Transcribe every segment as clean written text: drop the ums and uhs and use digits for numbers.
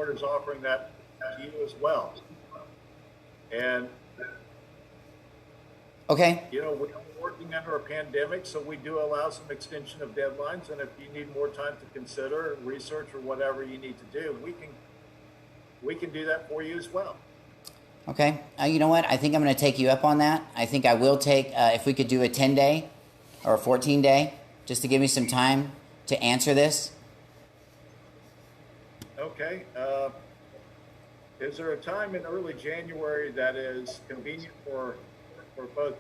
court is offering that to you as well. And, okay. you know, we're working under a pandemic, so we do allow some extension of deadlines. And if you need more time to consider, research, or whatever you need to do, we can do that for you as well. Okay. You know what? I think I'm going to take you up on that. I think I will take, if we could do a 10-day or a 14-day, just to give me some time to answer this. Okay. Is there a time in early January that is convenient for both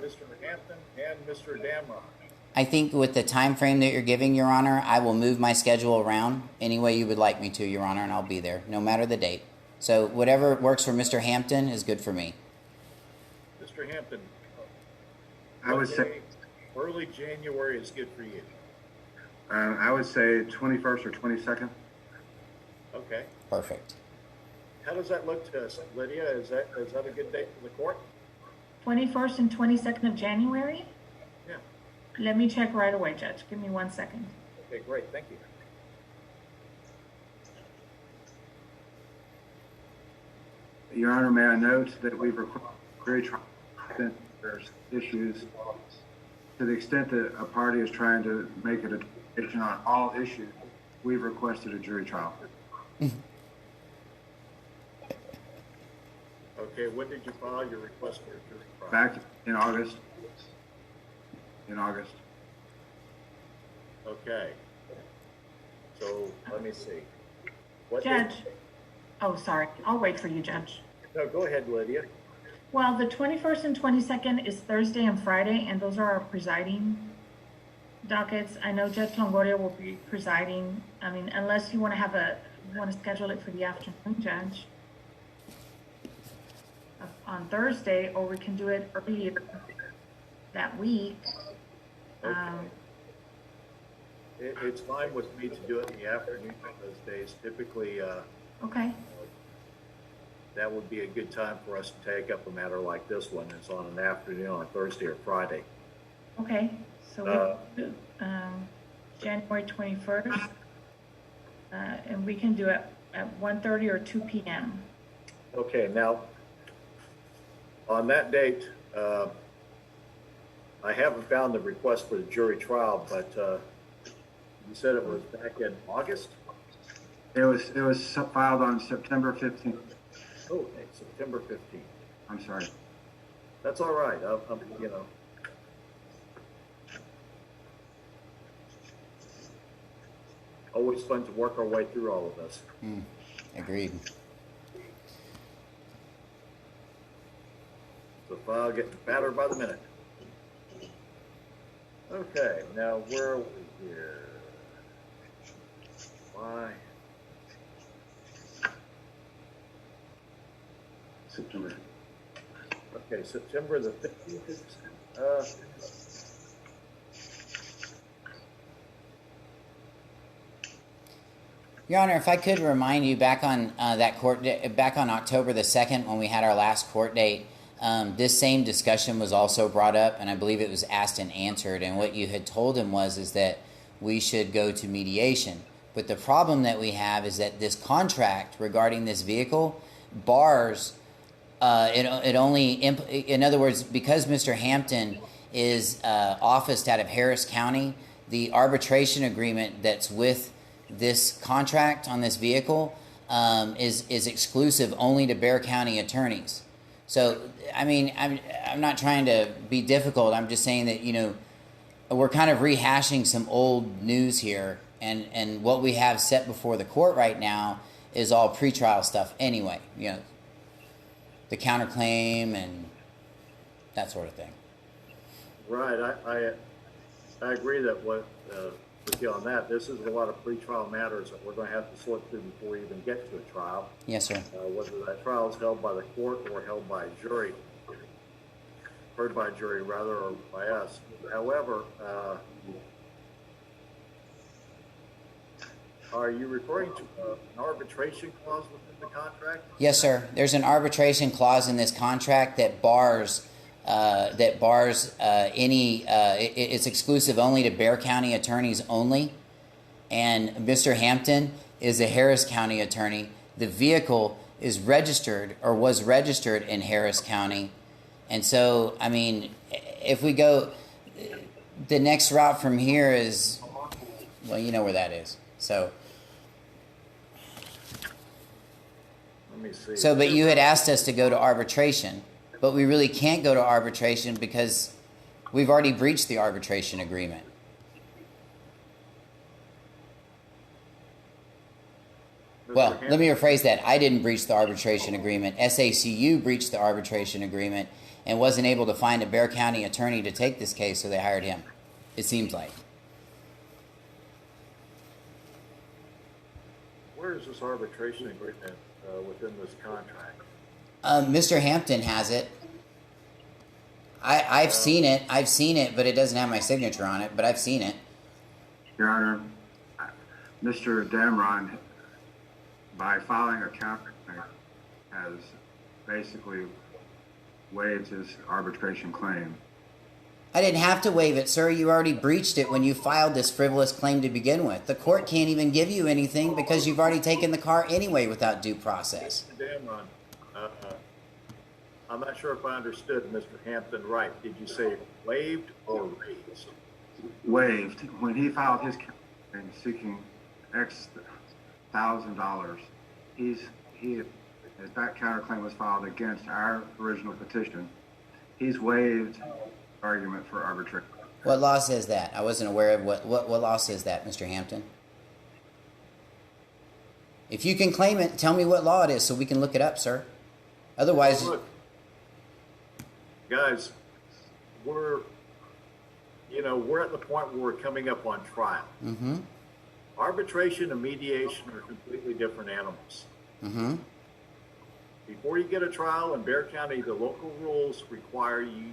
Mr. Hampton and Mr. Damrock? I think with the time frame that you're giving, Your Honor, I will move my schedule around any way you would like me to, Your Honor, and I'll be there, no matter the date. So whatever works for Mr. Hampton is good for me. Mr. Hampton, I would say early January is good for you. I would say 21st or 22nd. Okay. Perfect. How does that look to us, Lydia? Is that a good date for the court? 21st and 22nd of January? Yeah. Let me check right away, Judge. Give me 1 second. Okay, great. Thank you. Your Honor, may I note that we've requested jury trial there's issues to the extent that a party is trying to make a determination on all issues, we've requested a jury trial. Okay, when did you file your request for a jury trial? Back in August. Okay. So let me see. What Judge. Oh, sorry. I'll wait for you, Judge. No, go ahead, Lydia. Well, the 21st and 22nd is Thursday and Friday, and those are our presiding dockets. I know Judge Longoria will be presiding. I mean, unless you want to schedule it for the afternoon, Judge, on Thursday, or we can do it earlier that week. Okay. It's fine with me to do it in the afternoon on those days. Typically, Okay. that would be a good time for us to take up a matter like this one. It's on an afternoon on Thursday or Friday. Okay. So January 21st, and we can do it at 1:30 or 2 p.m. Okay, now, on that date, I haven't found the request for the jury trial, but you said it was back in August? It was filed on September 15th. Oh, okay, September 15th. I'm sorry. That's all right. You know. Always fun to work our way through all of this. Agreed. The file getting fatter by the minute. Okay, now where are we here? Why? September. Okay, September the 15th. Your Honor, if I could remind you back on back on October the 2nd when we had our last court date, this same discussion was also brought up, and I believe it was asked and answered. And what you had told him is that we should go to mediation. But the problem that we have is that this contract regarding this vehicle bars. It only, in other words, because Mr. Hampton is officed out of Harris County, the arbitration agreement that's with this contract on this vehicle is exclusive only to Bexar County attorneys. So, I mean, I'm not trying to be difficult. I'm just saying that, you know, we're kind of rehashing some old news here, and what we have set before the court right now is all pretrial stuff anyway, you know, the counterclaim and that sort of thing. Right, I agree that with you on that. This is a lot of pretrial matters that we're going to have to sort through before we even get to a trial. Yes, sir. Whether that trial is held by the court or held by a jury, heard by a jury rather, or by us. However, are you referring to an arbitration clause within the contract? Yes, sir. There's an arbitration clause in this contract that bars any. It's exclusive only to Bexar County attorneys only, and Mr. Hampton is a Harris County attorney the vehicle is registered or was registered in Harris County. And so, I mean, if we go, the next route from here is, well, you know where that is. So, Let me see. so, but you had asked us to go to arbitration, but we really can't go to arbitration because we've already breached the arbitration agreement. Well, let me rephrase that. I didn't breach the arbitration agreement. SACU breached the arbitration agreement and wasn't able to find a Bexar County attorney to take this case, so they hired him. It seems like. Where is this arbitration agreement within this contract? Mr. Hampton has it. I've seen it. I've seen it, but it doesn't have my signature on it. But I've seen it. Your Honor, Mr. Damron, by filing a counterclaim, has basically waived his arbitration claim. I didn't have to waive it, sir. You already breached it when you filed this frivolous claim to begin with. The court can't even give you anything because you've already taken the car anyway without due process. Damron, I'm not sure if I understood Mr. Hampton right. Did you say waived or raised? Waived. When he filed his counterclaim seeking X $1,000, that counterclaim was filed against our original petition. He's waived argument for arbitration. What law says that? I wasn't aware of what law says that, Mr. Hampton. If you can claim it, tell me what law it is so we can look it up, sir. Otherwise, well, look, guys, we're at the point where we're coming up on trial. mm-hmm, Arbitration and mediation are completely different animals. mm-hmm. Before you get a trial in Bexar County, the local rules require you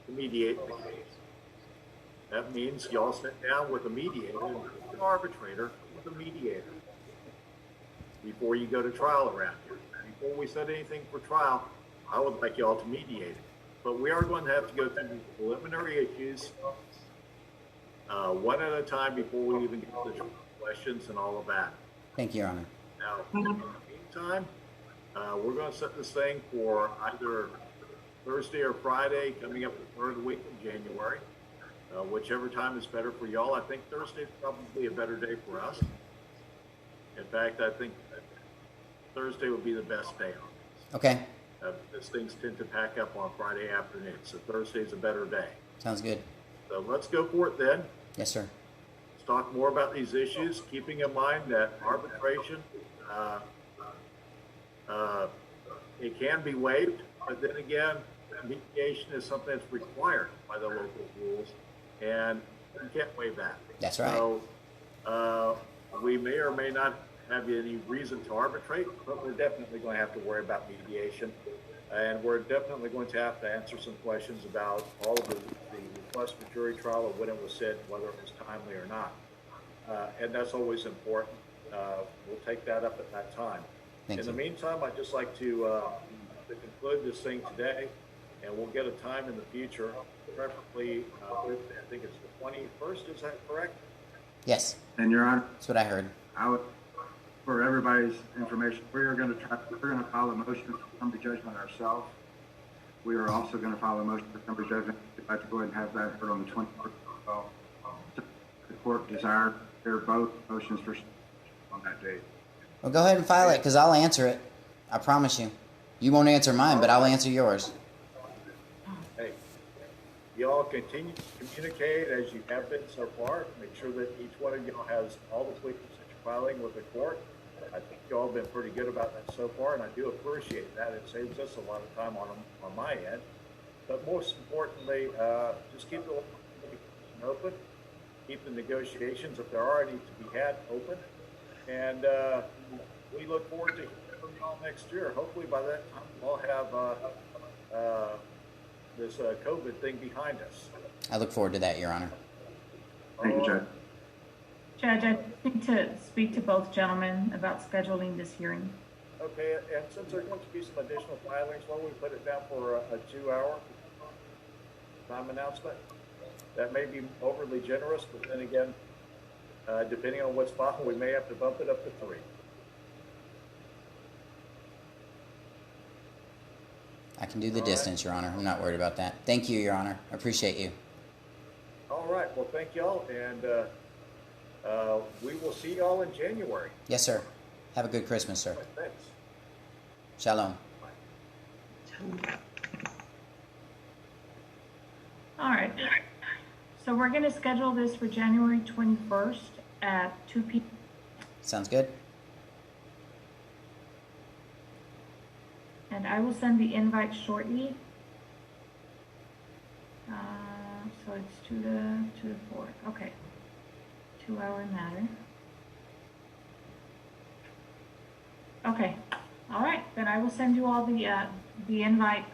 to mediate the case. That means y'all sit down with a mediator, an arbitrator with a mediator before you go to trial around here. Before we set anything for trial, I would like y'all to mediate it. But we are going to have to go through the preliminary issues one at a time before we even get to the questions and all of that. Thank you, Your Honor. Now, in the meantime, we're going to set this thing for either Thursday or Friday, coming up the third week in January. Whichever time is better for y'all. I think Thursday is probably a better day for us. In fact, I think that Thursday would be the best day on this. Okay. Because things tend to pack up on Friday afternoon, so Thursday's a better day. Sounds good. So let's go for it then. Yes, sir. Let's talk more about these issues, keeping in mind that arbitration, it can be waived, but then again, mediation is something that's required by the local rules, and you can't waive that. That's right. So we may or may not have any reason to arbitrate, but we're definitely going to have to worry about mediation, and we're definitely going to have to answer some questions about all of the request for jury trial and when it was said, whether it was timely or not. And that's always important. We'll take that up at that time. Thank In you. the meantime, I'd just like to conclude this thing today, and we'll get a time in the future, preferably, I think it's the 21st, is that correct? Yes, And Your Honor, that's what I heard. for everybody's information, we're going to file a motion for summary judgment ourselves. We are also going to file a motion for summary judgment. We'd like to go ahead and have that heard on the 21st. So, the court desire to hear both motions for on that date. Well, go ahead and file it because I'll answer it. I promise you. You won't answer mine, but I'll answer yours. Hey, y'all continue to communicate as you have been so far. Make sure that each one of y'all has all the pleadings that you're filing with the court. I think y'all have been pretty good about that so far, and I do appreciate that. It saves us a lot of time on my end. But most importantly, just keep the communication open, keep the negotiations, if there are any to be had, open. And we look forward to hearing from y'all next year. Hopefully by that time we'll have this COVID thing behind us. I look forward to that, Your Honor. Thank you, Judge. Judge, I think to speak to both gentlemen about scheduling this hearing. Okay, and since there's going to be some additional filings, why don't we put it down for a 2-hour time announcement? That may be overly generous, but then again, depending on what's filed, we may have to bump it up to 3. I can do the All distance, Your Honor. I'm not worried about that. Thank you, Your Honor. I appreciate you. All right, well, thank y'all, and we will see y'all in January. Yes, sir. Have a good Christmas, sir. All right, thanks. Shalom. All right. So we're going to schedule this for January 21st at 2 p.m. Sounds good? And I will send the invite shortly. So it's 2 to 4. Okay. 2-hour matter. Okay. All right. Then I will send you all the invite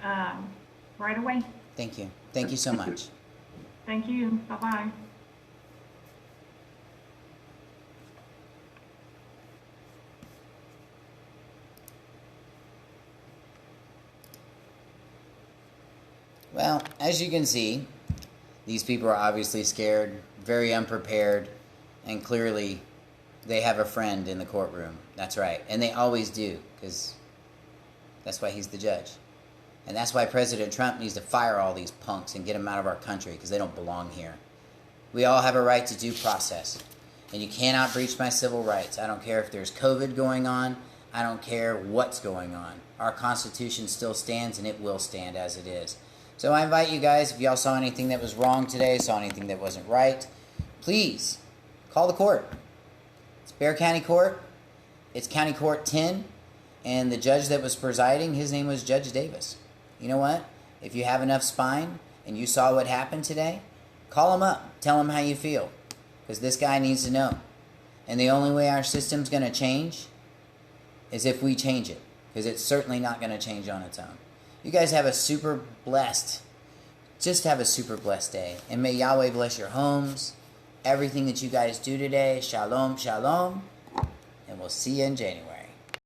right away. Thank you. Thank you so much. Thank you. Bye-bye. Well, as you can see, these people are obviously scared, very unprepared, and clearly they have a friend in the courtroom. That's right. And they always do, because that's why he's the judge. And that's why President Trump needs to fire all these punks and get them out of our country, because they don't belong here. We all have a right to due process. And you cannot breach my civil rights. I don't care if there's COVID going on. I don't care what's going on. Our Constitution still stands, and it will stand as it is. So I invite you guys, if y'all saw anything that was wrong today, saw anything that wasn't right, please call the court. It's Bexar County Court. It's County Court 10. And the judge that was presiding, his name was Judge Davis. You know what? If you have enough spine and you saw what happened today, call him up. Tell him how you feel. Because this guy needs to know. And the only way our system's going to change is if we change it. Because it's certainly not going to change on its own. You guys have a super blessed, just have a super blessed day. And may Yahweh bless your homes, everything that you guys do today. Shalom, shalom. And we'll see you in January.